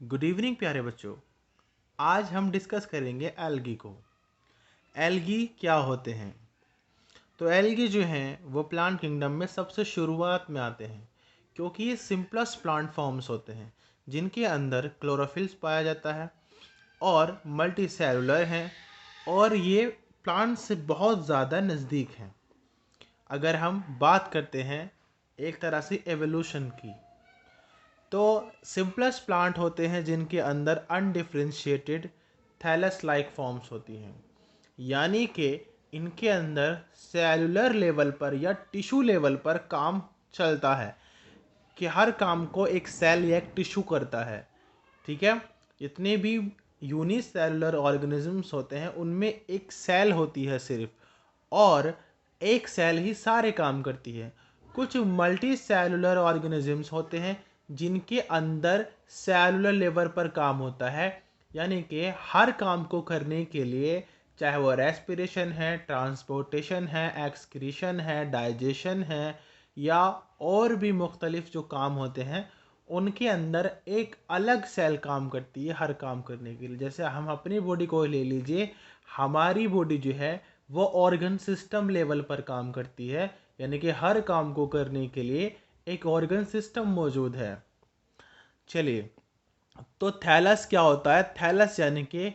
Good evening प्यारे बच्चों। आज हम डिस्कस करेंगे एल्गी को। एल्गी क्या होते हैं? तो एल्गी जो हैं वो प्लांट किंगडम में सबसे शुरुआत में आते हैं, क्योंकि ये सिंपलेस्ट प्लांट फॉर्म्स होते हैं जिनके अंदर क्लोरोफिल्स पाया जाता है और मल्टी सेलुलर हैं, और ये प्लांट से बहुत ज़्यादा नज़दीक हैं। अगर हम बात करते हैं एक तरह से एवोल्यूशन की, तो सिंपलेस्ट प्लांट होते हैं जिनके अंदर अनडिफरेंशिएटेड थैलस लाइक फॉर्म्स होती हैं, यानी कि इनके अंदर सेलुलर लेवल पर या टिश्यू लेवल पर काम चलता है कि हर काम को एक सेल या एक टिश्यू करता है। ठीक है, जितने भी यूनिसेलुलर ऑर्गेनिजम्स होते हैं उनमें एक सेल होती है सिर्फ, और एक सेल ही सारे काम करती है। कुछ मल्टी सेलुलर ऑर्गेनिजम्स होते हैं जिनके अंदर सेलुलर लेवल पर काम होता है, यानी कि हर काम को करने के लिए, चाहे वो रेस्पिरेशन है, ट्रांसपोर्टेशन है, एक्सक्रीशन है, डाइजेशन है, या और भी मुख्तलिफ जो काम होते हैं, उनके अंदर एक अलग सेल काम करती है हर काम करने के लिए। जैसे हम अपनी बॉडी को ले लीजिए, हमारी बॉडी जो है वो ऑर्गन सिस्टम लेवल पर काम करती है, यानी कि हर काम को करने के लिए एक ऑर्गन सिस्टम मौजूद है। चलिए, तो थैलस क्या होता है? थैलस यानी कि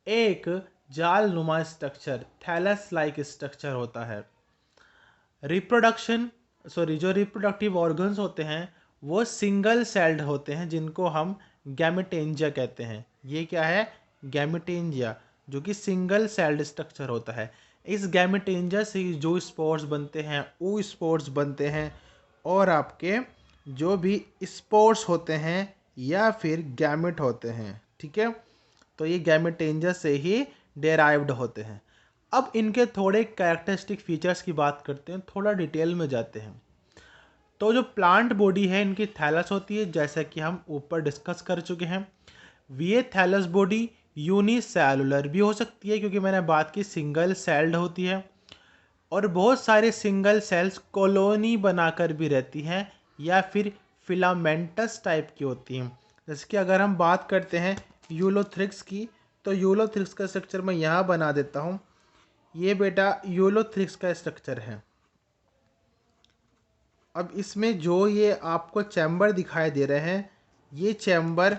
एक जाल नुमा स्ट्रक्चर, थैलस लाइक स्ट्रक्चर होता है। रिप्रोडक्शन जो रिप्रोडक्टिव ऑर्गन्स होते हैं वो सिंगल सेल्ड होते हैं, जिनको हम गैमेटेंजिया कहते हैं। ये क्या है? गैमेटेंजिया, जो कि सिंगल सेल्ड स्ट्रक्चर होता है। इस गैमेटेंजिया से जो स्पोर्स बनते हैं वो स्पोर्स बनते हैं, और आपके जो भी स्पोर्स होते हैं या फिर गैमेट होते हैं, ठीक है, तो ये गैमेटेंजिया से ही डेराइव्ड होते हैं। अब इनके थोड़े कैरेक्टरिस्टिक फीचर्स की बात करते हैं, थोड़ा डिटेल में जाते हैं। तो जो प्लांट बॉडी है इनकी थैलस होती है, जैसा कि हम ऊपर डिस्कस कर चुके हैं। ये थैलस बॉडी यूनिसेलुलर भी हो सकती है, क्योंकि मैंने बात की सिंगल सेल्ड होती है, और बहुत सारे सिंगल सेल्स कॉलोनी बनाकर भी रहती हैं, या फिर फिलामेंटस टाइप की होती हैं। जैसे कि अगर हम बात करते हैं यूलोथ्रिक्स की, तो यूलोथ्रिक्स का स्ट्रक्चर मैं यहाँ बना देता हूँ। ये बेटा यूलोथ्रिक्स का स्ट्रक्चर है। अब इसमें जो ये आपको चैम्बर दिखाई दे रहे हैं, ये चैम्बर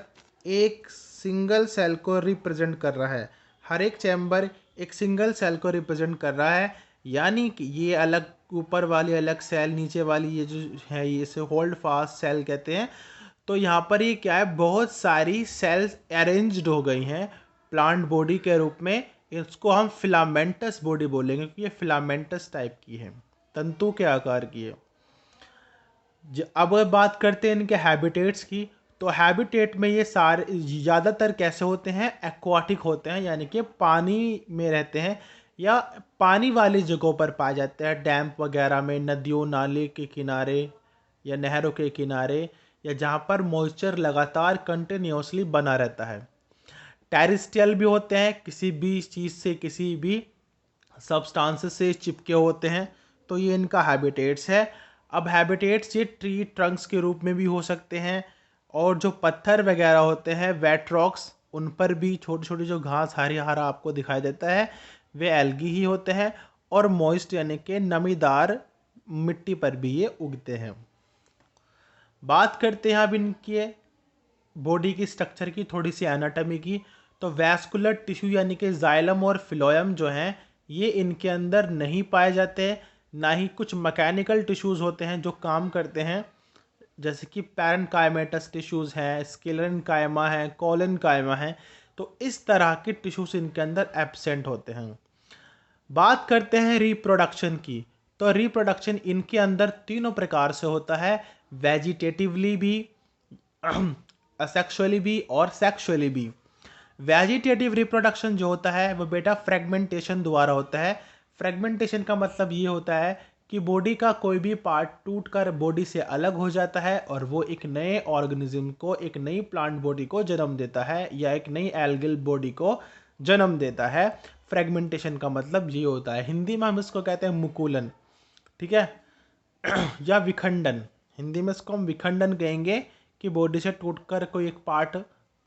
एक सिंगल सेल को रिप्रेजेंट कर रहा है। हर एक चैम्बर एक सिंगल सेल को रिप्रेजेंट कर रहा है, यानी कि ये अलग, ऊपर वाली अलग सेल, नीचे वाली ये जो है ये इसे होल्ड फास्ट सेल कहते हैं। तो यहाँ पर ये क्या है, बहुत सारी सेल्स अरेंज्ड हो गई हैं प्लांट बॉडी के रूप में। इसको हम फिलामेंटस बॉडी बोलेंगे, क्योंकि ये फिलामेंटस टाइप की है, तंतु के आकार की है। अब बात करते हैं इनके हैबिटेट्स की, तो हैबिटेट में ये सारे ज़्यादातर कैसे होते हैं? एक्वाटिक होते हैं, यानी कि पानी में रहते हैं या पानी वाली जगहों पर पाए जाते हैं, डैम वगैरह में, नदियों नाले के किनारे या नहरों के किनारे, या जहाँ पर मॉइस्चर लगातार कंटिन्यूसली बना रहता है। टेरेस्ट्रियल भी होते हैं, किसी भी चीज़ से, किसी भी सब्सटेंस से चिपके होते हैं, तो ये इनका हैबिटेट्स है। अब हैबिटेट्स ये ट्री ट्रंक्स के रूप में भी हो सकते हैं, और जो पत्थर वगैरह होते हैं, वेट रॉक्स, उन पर भी छोटी छोटी जो घास हरी हरा आपको दिखाई देता है, वे एल्गी ही होते हैं। और मॉइस्ट यानी कि नमीदार मिट्टी पर भी ये उगते हैं। बात करते हैं अब इनके बॉडी की स्ट्रक्चर की, थोड़ी सी एनाटॉमी की। तो वैस्कुलर टिश्यू यानी कि जाइलम और फिलोयम जो हैं ये इनके अंदर नहीं पाए जाते, ना ही कुछ मैकेनिकल टिश्यूज़ होते हैं जो काम करते हैं, जैसे कि पैरेन्काइमेटस टिश्यूज़ हैं, स्क्लेरेन्काइमा है, कोलेन्काइमा है। तो इस तरह के टिश्यूज इनके अंदर एब्सेंट होते हैं। बात करते हैं रिप्रोडक्शन की, तो रिप्रोडक्शन इनके अंदर तीनों प्रकार से होता है, वेजिटेटिवली भी, असेक्सुअली भी और सेक्सुअली भी। वेजिटेटिव रिप्रोडक्शन जो होता है वो बेटा फ्रेगमेंटेशन द्वारा होता है। फ्रेगमेंटेशन का मतलब ये होता है कि बॉडी का कोई भी पार्ट टूट कर बॉडी से अलग हो जाता है, और वो एक नए ऑर्गेनिज्म को, एक नई प्लांट बॉडी को जन्म देता है, या एक नई एल्गल बॉडी को जन्म देता है। फ्रेगमेंटेशन का मतलब ये होता है, हिंदी में हम इसको कहते हैं मुकुलन, ठीक है, या विखंडन। हिंदी में इसको हम विखंडन कहेंगे, कि बॉडी से टूटकर कोई एक पार्ट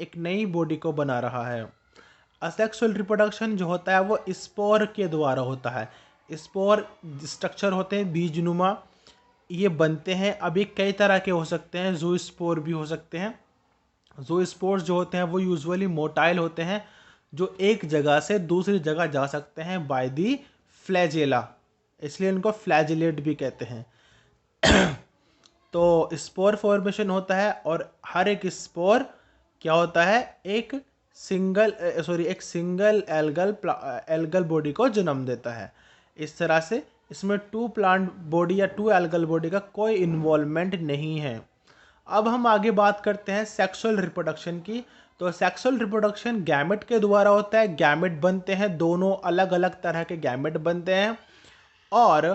एक नई बॉडी को बना रहा है। असेक्सुअल रिप्रोडक्शन जो होता है वो स्पोर के द्वारा होता है। स्पोर स्ट्रक्चर होते हैं बीजनुमा, ये बनते हैं। अब ये कई तरह के हो सकते हैं, ज़ूस्पोर भी हो सकते हैं। ज़ूस्पोर्स जो होते हैं वो यूजुअली मोटाइल होते हैं, जो एक जगह से दूसरी जगह जा सकते हैं बाय दी फ्लैजेला, इसलिए इनको फ्लैजिलेट भी कहते हैं। तो स्पोर फॉर्मेशन होता है और हर एक स्पोर क्या होता है, एक सिंगल एल्गल बॉडी को जन्म देता है। इस तरह से इसमें टू प्लांट बॉडी या टू एल्गल बॉडी का कोई इन्वॉल्वमेंट नहीं है। अब हम आगे बात करते हैं सेक्सुअल रिप्रोडक्शन की। तो सेक्सुअल रिप्रोडक्शन गैमेट के द्वारा होता है। गैमेट बनते हैं, दोनों अलग अलग तरह के गैमेट बनते हैं और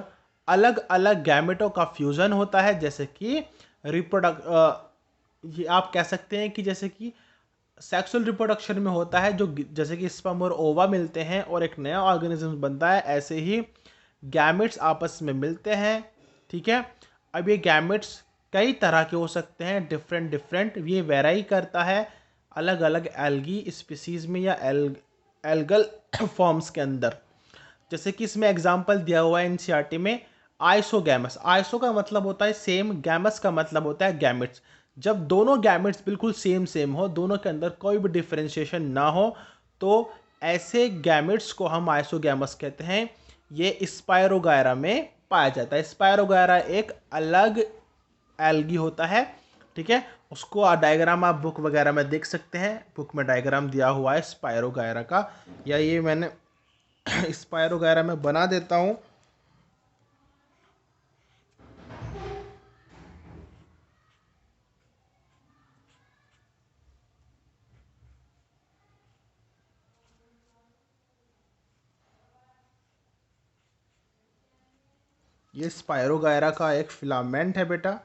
अलग अलग गैमेटों का फ्यूजन होता है। जैसे कि ये आप कह सकते हैं कि जैसे कि सेक्सुअल रिप्रोडक्शन में होता है, जो जैसे कि स्पर्म और ओवा मिलते हैं और एक नया ऑर्गेनिज्म बनता है, ऐसे ही गैमेट्स आपस में मिलते हैं। ठीक है, अब ये गैमेट्स कई तरह के हो सकते हैं, डिफरेंट ये वेराई करता है अलग अलग एल्गी स्पीसीज में या एल्गल फॉर्म्स के अंदर। जैसे कि इसमें एग्जांपल दिया हुआ है एनसीईआरटी में, आइसोगैमस। आइसो का मतलब होता है सेम, गैमस का मतलब होता है गैमेट्स। जब दोनों गैमेट्स बिल्कुल सेम हो, दोनों के अंदर कोई भी डिफरेंशिएशन ना हो, तो ऐसे गैमेट्स को हम आइसोगैमस कहते हैं। ये स्पायरोगायरा में पाया जाता है। स्पायरोगायरा एक अलग एल्गी होता है। ठीक है, उसको डायग्राम आप बुक वगैरह में देख सकते हैं, बुक में डायग्राम दिया हुआ है स्पायरोगायरा का, या ये मैंने स्पायरोगायरा में बना देता हूँ। ये स्पायरोगायरा का एक फिलामेंट है बेटा,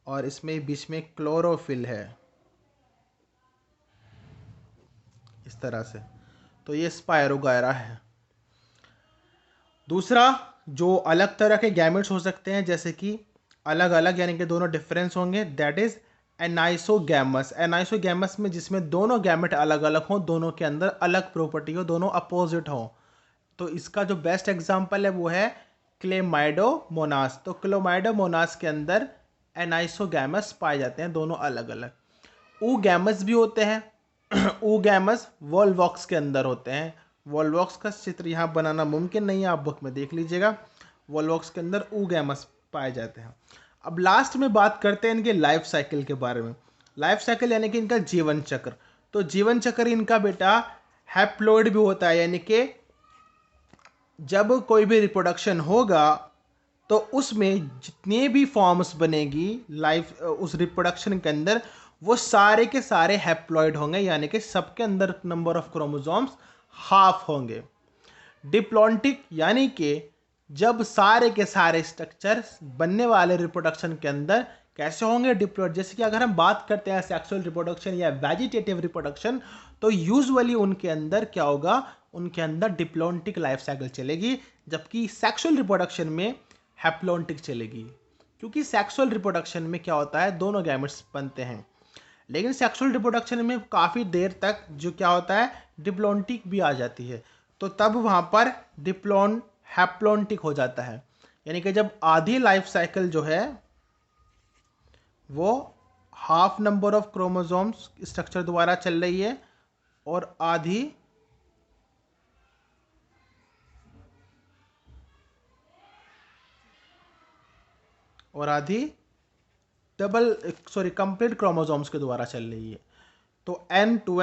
और इसमें बीच में क्लोरोफिल है इस तरह से। तो ये स्पायरोगायरा है। दूसरा, जो अलग तरह के गैमेट्स हो सकते हैं, जैसे कि अलग अलग यानी कि दोनों डिफरेंस होंगे, दैट इज एनाइसोगैमस। एनाइसोगैमस में जिसमें दोनों गैमेट अलग अलग हों, दोनों के अंदर अलग प्रॉपर्टी हो, दोनों अपोजिट हों। तो इसका जो बेस्ट एग्जांपल है वो है क्लेमाइडोमोनास। तो क्लेमाइडोमोनास के अंदर एनाइसोगैमस पाए जाते हैं, दोनों अलग अलग। ऊगैमस भी होते हैं। ऊगैमस वॉल्वॉक्स के अंदर होते हैं। वॉल्वॉक्स का चित्र यहाँ बनाना मुमकिन नहीं है, आप बुक में देख लीजिएगा। वॉल्वॉक्स के अंदर ऊगैमस पाए जाते हैं। अब लास्ट में बात करते हैं इनके लाइफ साइकिल के बारे में। लाइफ साइकिल यानी कि इनका जीवन चक्र। तो जीवन चक्र इनका बेटा हैप्लॉइड भी होता है, यानी कि जब कोई भी रिप्रोडक्शन होगा तो उसमें जितने भी फॉर्म्स बनेगी लाइफ उस रिप्रोडक्शन के अंदर, वो सारे के सारे हैप्लॉइड होंगे, यानी कि सबके अंदर नंबर ऑफ क्रोमोसोम्स हाफ होंगे। डिप्लॉन्टिक यानी कि जब सारे के सारे स्ट्रक्चर बनने वाले रिप्रोडक्शन के अंदर कैसे होंगे, डिप्लॉइड। जैसे कि अगर हम बात करते हैं सेक्सुअल रिप्रोडक्शन या वेजिटेटिव रिप्रोडक्शन, तो यूजुअली उनके अंदर क्या होगा, उनके अंदर डिप्लॉन्टिक लाइफ साइकिल चलेगी, जबकि सेक्सुअल रिप्रोडक्शन में हैप्लॉन्टिक चलेगी। क्योंकि सेक्सुअल रिप्रोडक्शन में क्या होता है, दोनों गैमेट्स बनते हैं, लेकिन सेक्सुअल रिप्रोडक्शन में काफ़ी देर तक जो क्या होता है, डिप्लॉन्टिक भी आ जाती है। तो तब वहाँ पर हैप्लॉन्टिक हो जाता है, यानी कि जब आधी लाइफ साइकिल जो है वो half number of chromosomes structure द्वारा चल रही है और आधी कंप्लीट क्रोमोसोम्स के द्वारा चल रही है। तो N टू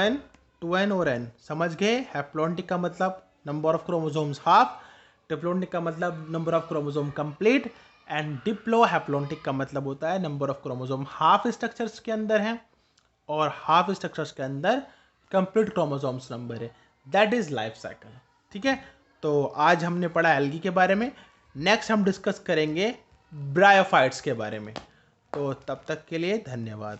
N और N समझ गए। हैप्लॉन्टिक का मतलब number of chromosomes half, diplontic का मतलब number of chromosome complete, and Diplo haplontic का मतलब होता है number of chromosome half structures के अंदर हैं और हाफ स्ट्रक्चर्स के अंदर कंप्लीट क्रोमोसोम्स नंबर है। That is life cycle. ठीक है, तो आज हमने पढ़ा एल्गी के बारे में। नेक्स्ट हम डिस्कस करेंगे ब्रायोफाइट्स के बारे में। तो तब तक के लिए धन्यवाद।